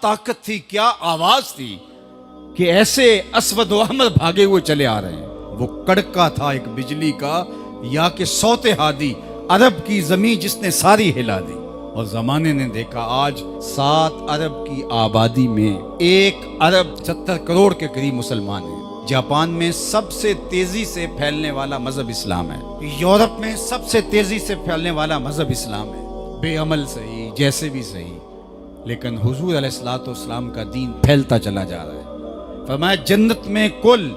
طاقت تھی, کیا آواز تھی کہ ایسے اسود و احمر بھاگے ہوئے چلے آ رہے ہیں. وہ کڑکا تھا ایک بجلی کا, یا کہ صوت ہادی, عرب کی زمین جس نے ساری ہلا دی. اور زمانے نے دیکھا آج 7 ارب کی آبادی میں 1 ارب 70 کروڑ کے قریب مسلمان ہیں. جاپان میں سب سے تیزی سے پھیلنے والا مذہب اسلام ہے. یورپ میں سب سے تیزی سے پھیلنے والا مذہب اسلام ہے. بے عمل صحیح, جیسے بھی صحیح, لیکن حضور علیہ الصلوۃ والسلام کا دین پھیلتا چلا جا رہا ہے. فرمایا جنت میں کل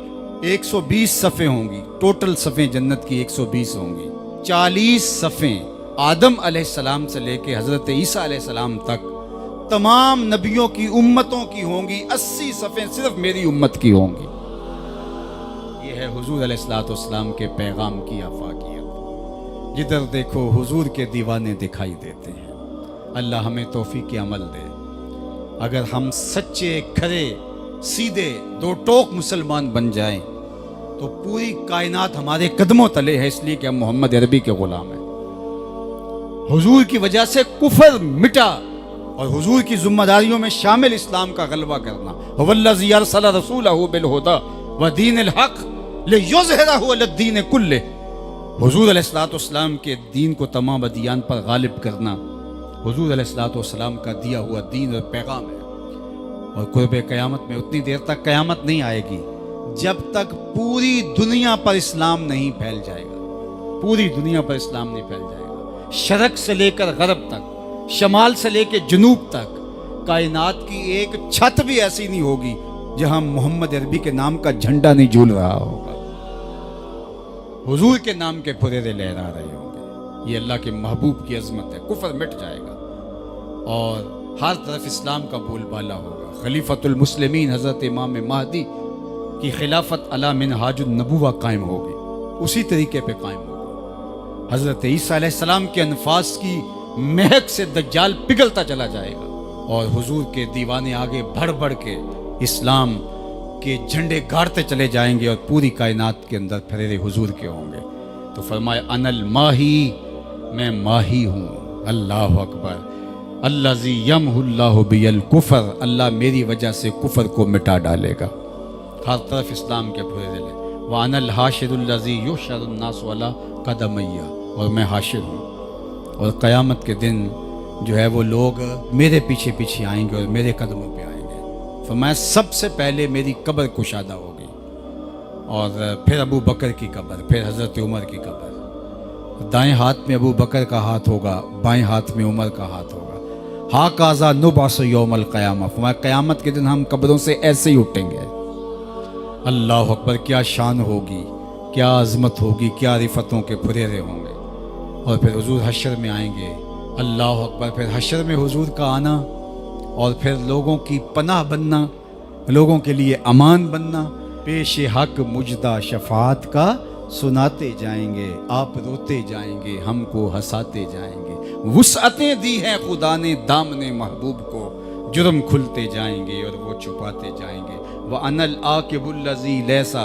120 صفیں ہوں گی. ٹوٹل صفیں جنت کی 120 ہوں گی. 40 صفیں آدم علیہ السلام سے لے کے حضرت عیسیٰ علیہ السلام تک تمام نبیوں کی امتوں کی ہوں گی. 80 صفیں صرف میری امت کی ہوں گی. یہ ہے حضور علیہ الصلوۃ والسلام کے پیغام کی آفاقیت. جدھر دیکھو حضور کے دیوانے دکھائی دیتے ہیں. اللہ ہمیں توفیق عمل دے. اگر ہم سچے, کھرے, سیدھے, 2 ٹوک مسلمان بن جائیں تو پوری کائنات ہمارے قدموں تلے ہے, اس لیے کہ ہم محمد عربی کے غلام ہیں. حضور کی وجہ سے کفر مٹا, اور حضور کی ذمہ داریوں میں شامل اسلام کا غلبہ کرنا. والذی ارسل رسولہ بالہدی ودین الحق لیظہرہ علی الدین کلہ. حضور علیہ الصلوۃ والسلام کے دین کو تمام ادیان پر غالب کرنا حضور علیہ الصلوۃ والسلام کا دیا ہوا دین اور پیغام ہے. اور قرب قیامت میں اتنی دیر تک قیامت نہیں آئے گی جب تک پوری دنیا پر اسلام نہیں پھیل جائے گا. پوری دنیا پر اسلام نہیں پھیل جائے گا. شرق سے لے کر غرب تک, شمال سے لے کے جنوب تک, کائنات کی ایک چھت بھی ایسی نہیں ہوگی جہاں محمد عربی کے نام کا جھنڈا نہیں جھول رہا ہوگا. حضور کے نام کے پھریرے لہرا رہے ہوں گے. یہ اللہ کے محبوب کی عظمت ہے. کفر مٹ جائے گا اور ہر طرف اسلام کا بول بالا ہوگا. خلیفۃ المسلمین حضرت امام مہدی کی خلافت علی منہاج النبوہ قائم ہوگی, اسی طریقے پہ قائم ہوگی. حضرت عیسیٰ علیہ السلام کے انفاس کی مہک سے دجال پگھلتا چلا جائے گا, اور حضور کے دیوانے آگے بڑھ بڑھ کے اسلام کے جھنڈے گاڑتے چلے جائیں گے, اور پوری کائنات کے اندر پھریرے حضور کے ہوں گے. تو فرمایا انا الماہی, میں ماہی ہوں. اللہ اکبر. الذی یمحو اللہ بی الکفر, اللہ میری وجہ سے کفر کو مٹا ڈالے گا. ہر طرف اسلام کے پھریرے لے. وانا الحاشر الذی یحشر الناس علی قدمی, اور میں حاشر ہوں, اور قیامت کے دن جو ہے وہ لوگ میرے پیچھے پیچھے آئیں گے اور میرے قدموں پہ آئیں گے. فرمایا سب سے پہلے میری قبر کشادہ ہوگی, اور پھر ابو بکر کی قبر, پھر حضرت عمر کی قبر. دائیں ہاتھ میں ابو بکر کا ہاتھ ہوگا, بائیں ہاتھ میں عمر کا ہاتھ ہوگا. ہاکذا نبعث یوم القیامہ, فرمایا قیامت کے دن ہم قبروں سے ایسے ہی اٹھیں گے. اللہ اکبر. کیا شان ہوگی, کیا عظمت ہوگی, کیا رفتوں کے پھریرے ہوں گے. اور پھر حضور حشر میں آئیں گے. اللہ اکبر. پھر حشر میں حضور کا آنا, اور پھر لوگوں کی پناہ بننا, لوگوں کے لیے امان بننا. پیش حق مجدہ شفاعت کا سناتے جائیں گے, آپ روتے جائیں گے, ہم کو ہنساتے جائیں گے. وسعتیں دی ہیں خدا نے دامن محبوب کو, جرم کھلتے جائیں گے اور وہ چھپاتے جائیں گے. وَأَنَا الْعَاقِبُ الَّذِي لَيْسَ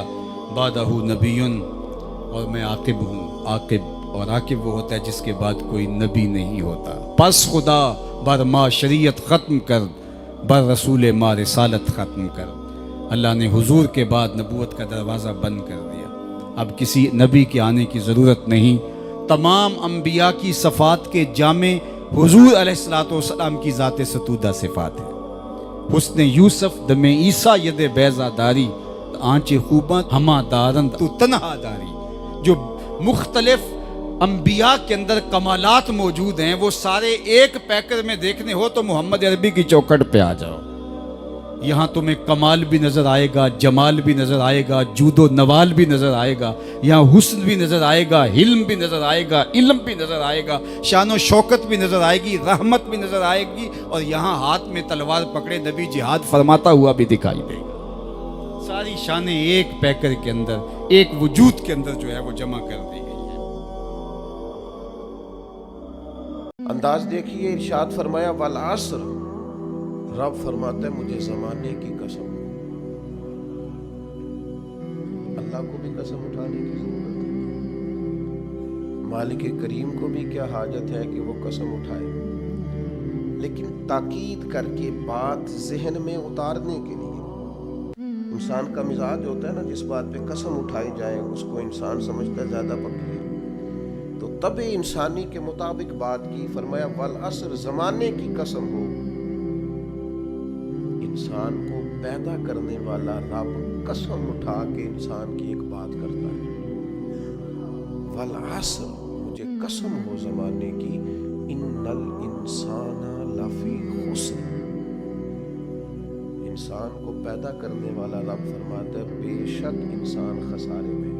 بَعْدَهُ نَبِيٌّ, اور میں عاقب ہوں. عاقب, اور عاقب وہ ہوتا ہے جس کے بعد کوئی نبی نہیں ہوتا. پس خدا بر ما شریعت ختم کر, بر رسول ما رسالت ختم کر. اللہ نے حضور کے بعد نبوت کا دروازہ بند کر دیا. اب کسی نبی کے آنے کی ضرورت نہیں. تمام انبیاء کی صفات کے جامع حضور علیہ الصلوۃ والسلام کی ذات ستودہ صفات ہے. حسن یوسف دم عیسیٰ ید بیضا داری, آنچ خوباں ہما دارند تو تنہا داری. جو مختلف انبیاء کے اندر کمالات موجود ہیں وہ سارے ایک پیکر میں دیکھنے ہو تو محمد عربی کی چوکھٹ پہ آ جاؤ. یہاں تمہیں کمال بھی نظر آئے گا, جمال بھی نظر آئے گا, جود و نوال بھی نظر آئے گا. یہاں حسن بھی نظر آئے گا, حلم بھی نظر آئے گا, علم بھی نظر آئے گا, شان و شوکت بھی نظر آئے گی, رحمت بھی نظر آئے گی. اور یہاں ہاتھ میں تلوار پکڑے نبی جہاد فرماتا ہوا بھی دکھائی دے گا. ساری شانیں ایک پیکر کے اندر, ایک وجود کے اندر جو ہے وہ جمع کر دی گئی ہے. انداز دیکھیے, ارشاد فرمایا والعصر, رب فرماتا ہے مجھے زمانے کی قسم. اللہ کو بھی قسم اٹھانے کی ضرورت ہے, مالک کریم کو بھی کیا حاجت ہے کہ وہ قسم اٹھائے. لیکن تاکید کر کے بات ذہن میں اتارنے کے لیے. انسان کا مزاج ہوتا ہے نا، جس بات پہ قسم اٹھائی جائے اس کو انسان سمجھتا ہے زیادہ پکی ہے، تو طب انسانی کے مطابق بات کی. فرمایا والعصر، زمانے کی قسم ہو. انسان کو پیدا کرنے والا رب قسم اٹھا کے انسان کی ایک بات کرتا ہے، والعصر، مجھے قسم ہو زمانے کی، ان الانسان لفی خسر. انسان کو پیدا کرنے والا رب فرماتا ہے بے شک انسان خسارے میں،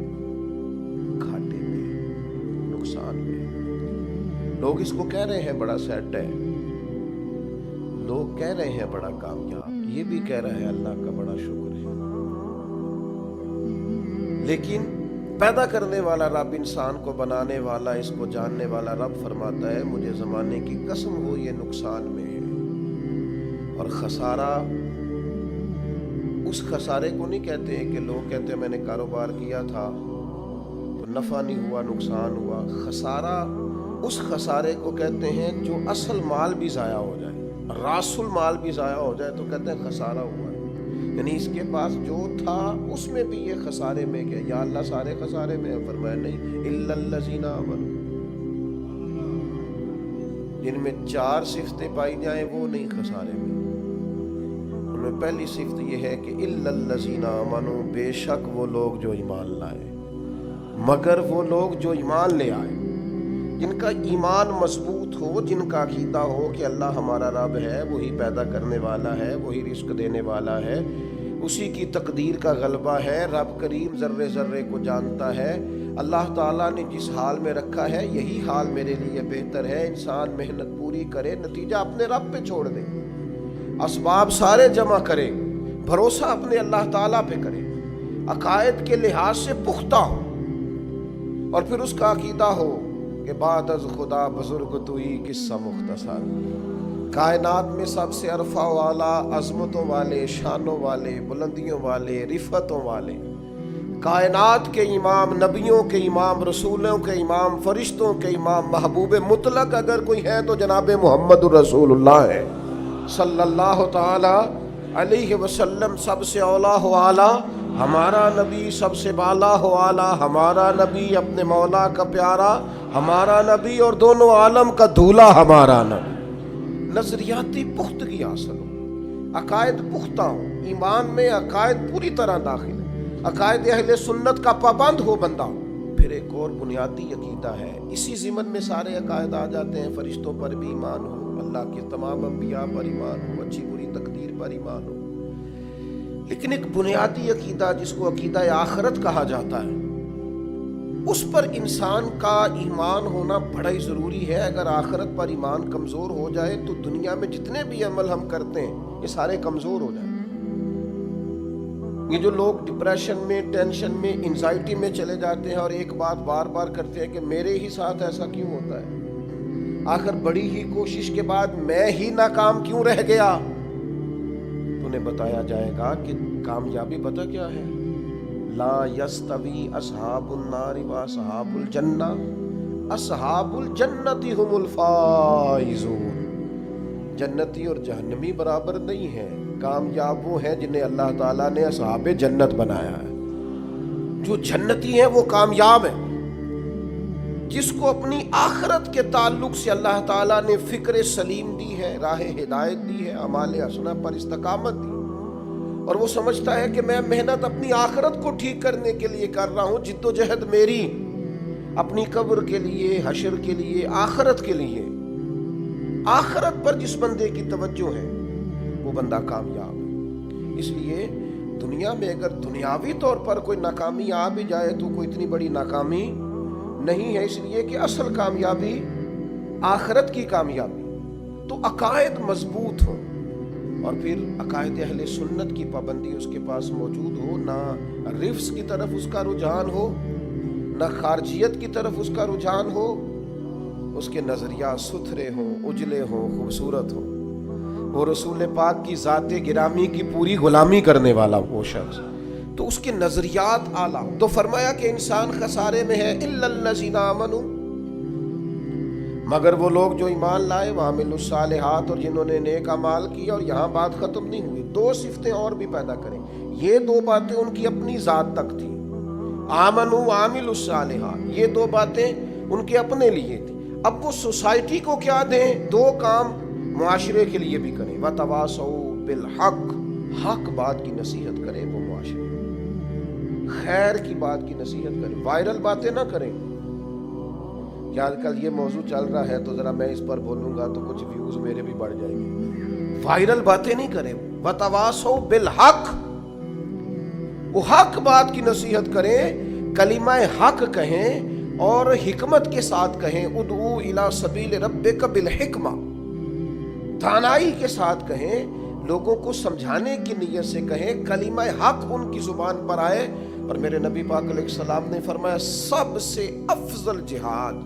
گھاٹے میں، نقصان میں. لوگ اس کو کہہ رہے ہیں بڑا سیٹ ہے، لوگ کہہ رہے ہیں بڑا کامیاب، یہ بھی کہہ رہا ہے اللہ کا بڑا شکر ہے. لیکن پیدا کرنے والا رب، انسان کو بنانے والا، اس کو جاننے والا رب فرماتا ہے مجھے زمانے کی قسم ہو یہ نقصان میں ہے. اور خسارہ اس خسارے کو نہیں کہتے ہیں کہ لوگ کہتے ہیں میں نے کاروبار کیا تھا تو نفع نہیں ہوا، نقصان ہوا. خسارہ اس خسارے کو کہتے ہیں جو اصل مال بھی ضائع ہو جائے، راس المال بھی ضائع ہو جائے تو کہتے ہیں خسارہ ہوا ہے. یعنی اس کے پاس جو تھا اس میں بھی یہ خسارے میں گیا. یا اللہ سارے خسارے میں ہے؟ فرمایا نہیں، الا الذین آمنوا. جن میں 4 صفتیں پائی جائیں وہ نہیں خسارے میں. ان میں پہلی صفت یہ ہے کہ الا الذین آمنوا، بے شک وہ لوگ جو ایمان لائے، مگر وہ لوگ جو ایمان لے آئے، جن کا ایمان مضبوط ہو، جن کا عقیدہ ہو کہ اللہ ہمارا رب ہے، وہی پیدا کرنے والا ہے، وہی رزق دینے والا ہے، اسی کی تقدیر کا غلبہ ہے. رب کریم ذرے ذرے کو جانتا ہے. اللہ تعالیٰ نے جس حال میں رکھا ہے یہی حال میرے لیے بہتر ہے. انسان محنت پوری کرے، نتیجہ اپنے رب پہ چھوڑ دے، اسباب سارے جمع کرے، بھروسہ اپنے اللہ تعالیٰ پہ کرے، عقائد کے لحاظ سے پختہ ہو، اور پھر اس کا عقیدہ ہو کہ بعد از خدا بزرگ توئی قصہ مختصر. کائنات میں سب سے عرفہ والا، عظمتوں والے، شانوں والے، بلندیوں والے، رفتوں والے، کائنات کے امام، نبیوں کے امام، رسولوں کے امام، فرشتوں کے امام، محبوب مطلق اگر کوئی ہے تو جناب محمد الرسول اللہ ہے صلی اللہ تعالی علیہ وسلم. سب سے اولا ہو اعلیٰ ہمارا نبی، سب سے بالا ہو اعلیٰ ہمارا نبی، اپنے مولا کا پیارا ہمارا نبی، اور دونوں عالم کا دھولا ہمارا نبی. نظریاتی پختگی حاصل ہو، عقائد پختہ ہو، ایمان میں عقائد پوری طرح داخل ہے، عقائد اہل سنت کا پابند ہو بندہ. پھر ایک اور بنیادی عقیدہ ہے، اسی ضمن میں سارے عقائد آ جاتے ہیں. فرشتوں پر بھی ایمان ہو، اللہ کے تمام انبیاء پر ایمان ہو، اچھی بری تقدیر پر ایمان ہو. لیکن ایک بنیادی عقیدہ جس کو عقیدہ آخرت کہا جاتا ہے، اس پر انسان کا ایمان ہونا بڑا ہی ضروری ہے. اگر آخرت پر ایمان کمزور ہو جائے تو دنیا میں جتنے بھی عمل ہم کرتے ہیں یہ سارے کمزور ہو جائیں. یہ جو لوگ ڈپریشن میں، ٹینشن میں، انزائٹی میں چلے جاتے ہیں اور ایک بات بار بار کرتے ہیں کہ میرے ہی ساتھ ایسا کیوں ہوتا ہے، آخر بڑی ہی کوشش کے بعد میں ہی ناکام کیوں رہ گیا، تو انہیں بتایا جائے گا کہ کامیابی پتہ کیا ہے؟ لا یستوی اصحاب النار و اصحاب الجنہ، اصحاب الجنت هم الفائزون. جنتی اور جہنمی برابر نہیں ہیں. کامیاب وہ ہیں جنہیں اللہ تعالیٰ نے اصحاب جنت بنایا ہے. جو جنتی ہیں وہ کامیاب ہیں. جس کو اپنی آخرت کے تعلق سے اللہ تعالیٰ نے فکر سلیم دی ہے، راہ ہدایت دی ہے، اعمال حسنہ پر استقامت دی، اور وہ سمجھتا ہے کہ میں محنت اپنی آخرت کو ٹھیک کرنے کے لیے کر رہا ہوں، جد و جہد میری اپنی قبر کے لیے، حشر کے لیے، آخرت کے لیے. آخرت پر جس بندے کی توجہ ہے وہ بندہ کامیاب ہے. اس لیے دنیا میں اگر دنیاوی طور پر کوئی ناکامی آ بھی جائے تو کوئی اتنی بڑی ناکامی نہیں ہے، اس لیے کہ اصل کامیابی آخرت کی کامیابی. تو عقائد مضبوط ہوں، اور پھر عقائد اہل سنت کی پابندی اس کے پاس موجود ہو، نہ رفس کی طرف اس کا رجحان ہو، نہ خارجیت کی طرف اس کا رجحان ہو، اس کے نظریات ستھرے ہوں، اجلے ہوں، خوبصورت ہوں. وہ رسول پاک کی ذات گرامی کی پوری غلامی کرنے والا وہ شخص، تو اس کے نظریات اعلیٰ. تو فرمایا کہ انسان خسارے میں ہے، الا الذین آمنوا، مگر وہ لوگ جو ایمان لائے وعملوا الصالحات اور جنہوں نے نیک اعمال کیا. اور یہاں بات ختم نہیں ہوئی, 2 صفتیں اور بھی پیدا کریں. یہ 2 باتیں ان کی اپنی ذات تک تھی, آمنوا وعملوا الصالحات, یہ 2 باتیں ان کے اپنے لیے تھی. اب وہ سوسائٹی کو کیا دیں؟ 2 کام معاشرے کے لیے بھی کریں. وتواصوا بالحق, حق بات کی نصیحت کریں وہ معاشرے, خیر کی بات کی نصیحت کریں, وائرل باتیں نہ کریں. کہ آج کل یہ موضوع چل رہا ہے تو ذرا میں اس پر بولوں گا تو کچھ ویوز میرے بھی بڑھ جائیں گے. وائرل باتیں نہیں کریں. وتواصوا بالحق, وہ حق بات کی نصیحت کریں, کلمہ حق کہیں اور حکمت کے ساتھ کہیں. ادعو الی سبیل ربک بالحکمہ, دانائی کے ساتھ کہیں, لوگوں کو سمجھانے کی نیت سے کہیں, کلمہ حق ان کی زبان پر آئے. اور میرے نبی پاک علیہ السلام نے فرمایا سب سے افضل جہاد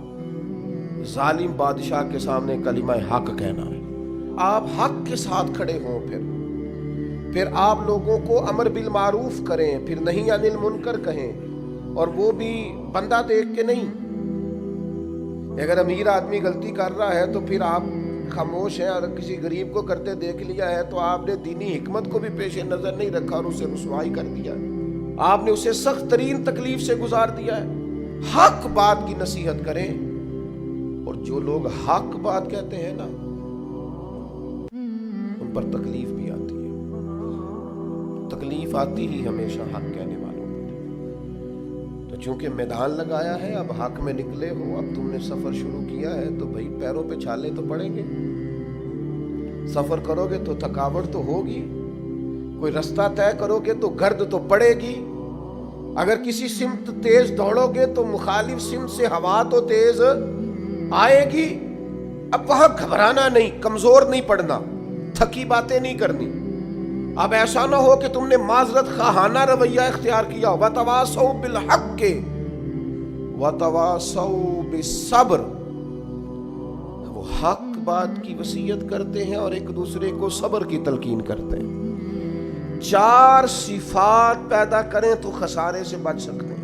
ظالم بادشاہ کے سامنے کلمہ حق کہنا ہے. آپ حق کے ساتھ کھڑے ہوں, پھر آپ لوگوں کو امر بالمعروف کریں, پھر نہی عن المنکر کہیں, اور وہ بھی بندہ دیکھ کے نہیں. اگر امیر آدمی غلطی کر رہا ہے تو پھر آپ خاموش ہیں, اور کسی غریب کو کرتے دیکھ لیا ہے تو آپ نے دینی حکمت کو بھی پیش نظر نہیں رکھا اور اسے رسوائی کر دیا ہے, آپ نے اسے سخت ترین تکلیف سے گزار دیا ہے. حق بات کی نصیحت کریں. اور جو لوگ حق بات کہتے ہیں نا ان پر تکلیف بھی آتی ہے, تکلیف آتی ہی ہمیشہ حق کہنے والوں پر. تو چونکہ میدان لگایا ہے, اب حق میں نکلے ہو, اب تم نے سفر شروع کیا ہے تو بھئی پیروں پہ چھالے تو پڑیں گے. سفر کرو گے تو تھکاوٹ تو ہوگی, کوئی رستہ طے کرو گے تو گرد تو پڑے گی. اگر کسی سمت تیز دوڑو گے تو مخالف سمت سے ہوا تو تیز آئے گی. اب وہاں گھبرانا نہیں, کمزور نہیں پڑنا, تھکی باتیں نہیں کرنی. اب ایسا نہ ہو کہ تم نے معذرت خواہانہ رویہ اختیار کیا. وتواصوا بالحق وتواصوا بالصبر, وہ حق بات کی وصیت کرتے ہیں اور ایک دوسرے کو صبر کی تلقین کرتے ہیں. 4 صفات پیدا کریں تو خسارے سے بچ سکتے ہیں.